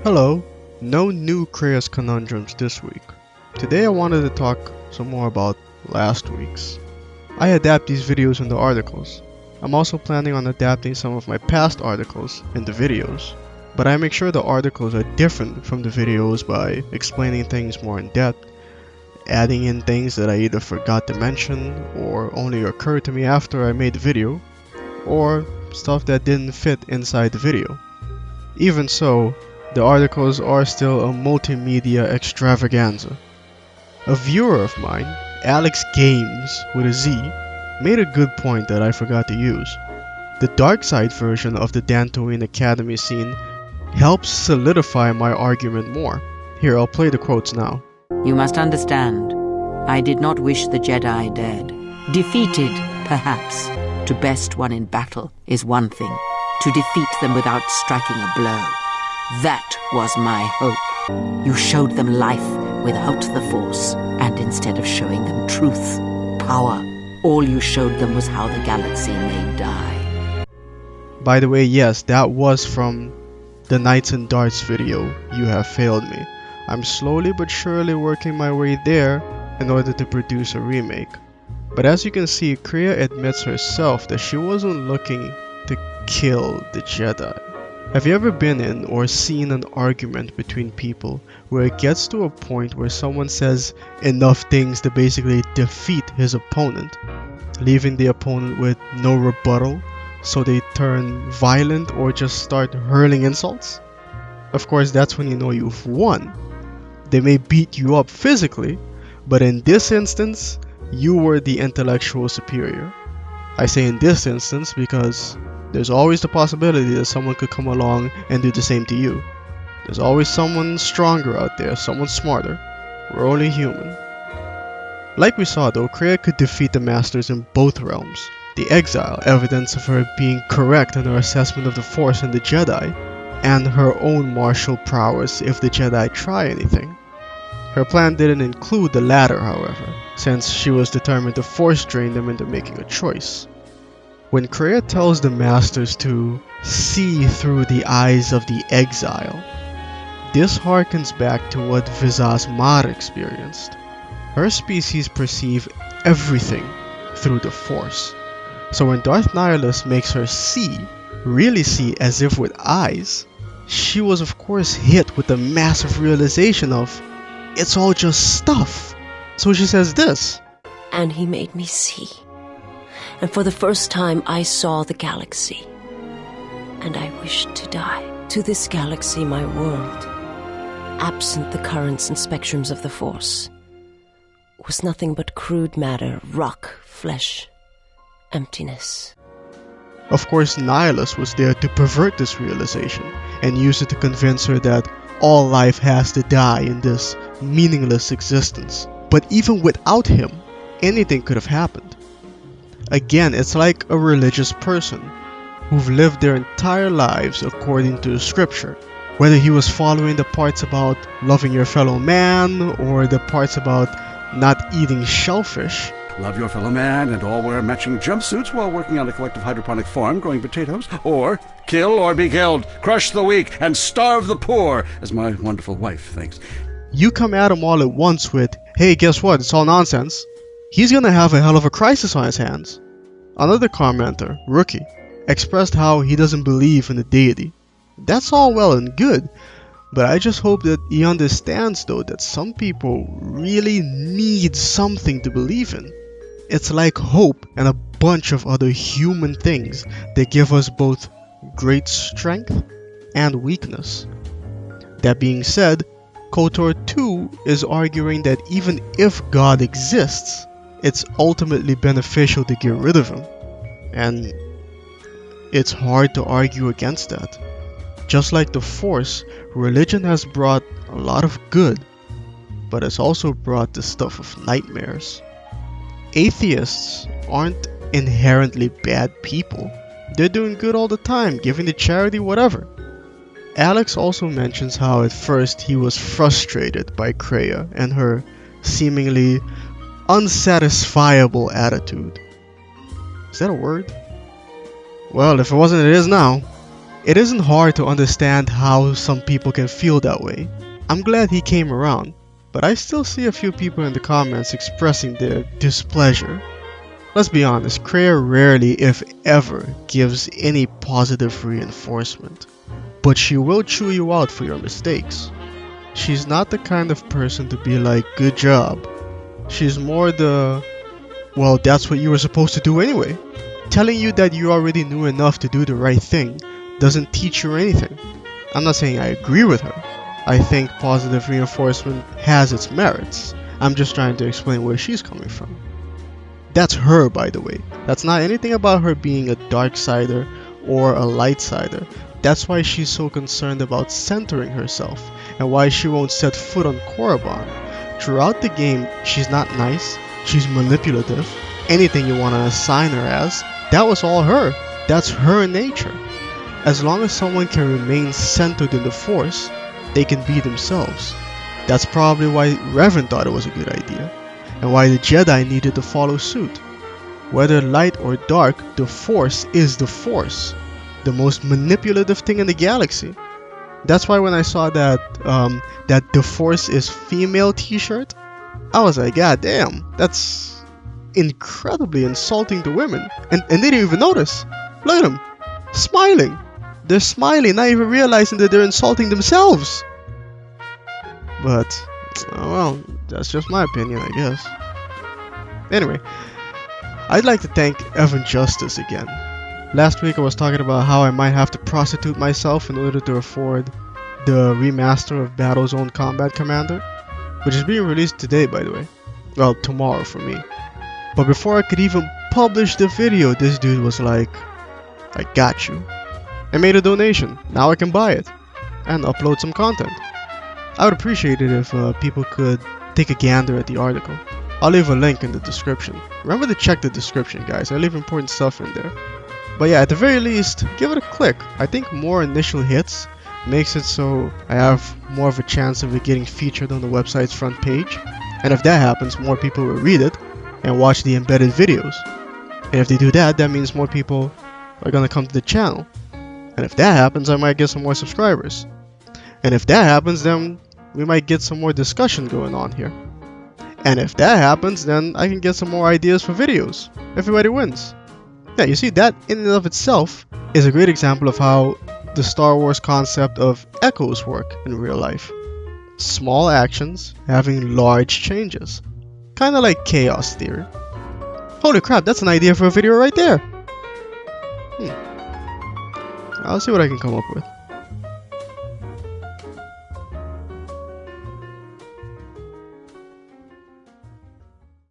Hello, no new Kreia's Conundrums this week. Today I wanted to talk some more about last week's. I adapt these videos into articles. I'm also planning on adapting some of my past articles into videos, but I make sure the articles are different from the videos by explaining things more in depth, adding in things that I either forgot to mention or only occurred to me after I made the video, or stuff that didn't fit inside the video. Even so, the articles are still a multimedia extravaganza. A viewer of mine, Alex Games with a Z, made a good point that I forgot to use. The dark side version of the Dantooine Academy scene helps solidify my argument more. Here, I'll play the quotes now. You must understand, I did not wish the Jedi dead. Defeated, perhaps. To best one in battle is one thing. To defeat them without striking a blow. That was my hope. You showed them life without the Force, and instead of showing them truth, power, all you showed them was how the galaxy may die. By the way, yes, that was from the Knights and Darts video, You Have Failed Me. I'm slowly but surely working my way there in order to produce a remake. But as you can see, Kreia admits herself that she wasn't looking to kill the Jedi. Have you ever been in or seen an argument between people where it gets to a point where someone says enough things to basically defeat his opponent, leaving the opponent with no rebuttal, so they turn violent or just start hurling insults? Of course, that's when you know you've won. They may beat you up physically, but in this instance, you were the intellectual superior. I say in this instance because there's always the possibility that someone could come along and do the same to you. There's always someone stronger out there, someone smarter. We're only human. Like we saw though, Kreia could defeat the Masters in both realms. The exile, evidence of her being correct in her assessment of the Force and the Jedi, and her own martial prowess if the Jedi try anything. Her plan didn't include the latter, however, since she was determined to force drain them into making a choice. When Kreia tells the Masters to see through the eyes of the exile, this harkens back to what Visas Mar experienced. Her species perceive everything through the Force. So when Darth Nihilus makes her see, really see as if with eyes, she was of course hit with the massive realization of, it's all just stuff. So she says this. And he made me see. And for the first time I saw the galaxy. And I wished to die. To this galaxy, my world, absent the currents and spectrums of the Force, was nothing but crude matter, rock, flesh, emptiness. Of course, Nihilus was there to pervert this realization and use it to convince her that all life has to die in this meaningless existence. But even without him, anything could have happened. Again, it's like a religious person who've lived their entire lives according to scripture. Whether he was following the parts about loving your fellow man or the parts about not eating shellfish. Love your fellow man and all wear matching jumpsuits while working on a collective hydroponic farm growing potatoes. Or kill or be killed, crush the weak, and starve the poor, as my wonderful wife thinks. You come at him all at once with, hey, guess what, it's all nonsense. He's gonna have a hell of a crisis on his hands. Another commenter, Rookie, expressed how he doesn't believe in the deity. That's all well and good, but I just hope that he understands though that some people really need something to believe in. It's like hope and a bunch of other human things that give us both great strength and weakness. That being said, KOTOR 2 is arguing that even if God exists, it's ultimately beneficial to get rid of him. And it's hard to argue against that. Just like the Force, religion has brought a lot of good, but it's also brought the stuff of nightmares. Atheists aren't inherently bad people. They're doing good all the time, giving to charity, whatever. Alex also mentions how at first he was frustrated by Kreia and her seemingly unsatisfiable attitude. Is that a word? Well, if it wasn't, it is now. It isn't hard to understand how some people can feel that way. I'm glad he came around, but I still see a few people in the comments expressing their displeasure. Let's be honest, Kreia rarely, if ever, gives any positive reinforcement. But she will chew you out for your mistakes. She's not the kind of person to be like, good job. She's more the, well, that's what you were supposed to do anyway. Telling you that you already knew enough to do the right thing doesn't teach you anything. I'm not saying I agree with her. I think positive reinforcement has its merits. I'm just trying to explain where she's coming from. That's her, by the way. That's not anything about her being a dark sider or a light sider. That's why she's so concerned about centering herself and why she won't set foot on Korriban. Throughout the game, she's not nice, she's manipulative, anything you want to assign her as, that was all her. That's her nature. As long as someone can remain centered in the Force, they can be themselves. That's probably why Revan thought it was a good idea, and why the Jedi needed to follow suit. Whether light or dark, the Force is the Force, the most manipulative thing in the galaxy. That's why when I saw that that the Force is female t-shirt, I was like, god damn, that's incredibly insulting to women. And they didn't even notice. Look at them, smiling. They're smiling, not even realizing that they're insulting themselves. But, well, that's just my opinion, I guess. Anyway, I'd like to thank Evan Justice again. Last week I was talking about how I might have to prostitute myself in order to afford the remaster of Battlezone Combat Commander, which is being released today, by the way. Well, tomorrow for me. But before I could even publish the video, this dude was like, I got you. I made a donation, now I can buy it, and upload some content. I would appreciate it if people could take a gander at the article. I'll leave a link in the description. Remember to check the description, guys, I leave important stuff in there. But yeah, at the very least, give it a click. I think more initial hits makes it so I have more of a chance of it getting featured on the website's front page. And if that happens, more people will read it and watch the embedded videos. And if they do that, that means more people are gonna come to the channel. And if that happens, I might get some more subscribers. And if that happens, then we might get some more discussion going on here. And if that happens, then I can get some more ideas for videos. Everybody wins. Yeah, you see, that in and of itself is a great example of how the Star Wars concept of echoes work in real life. Small actions having large changes. Kinda like chaos theory. Holy crap, that's an idea for a video right there. I'll see what I can come up with.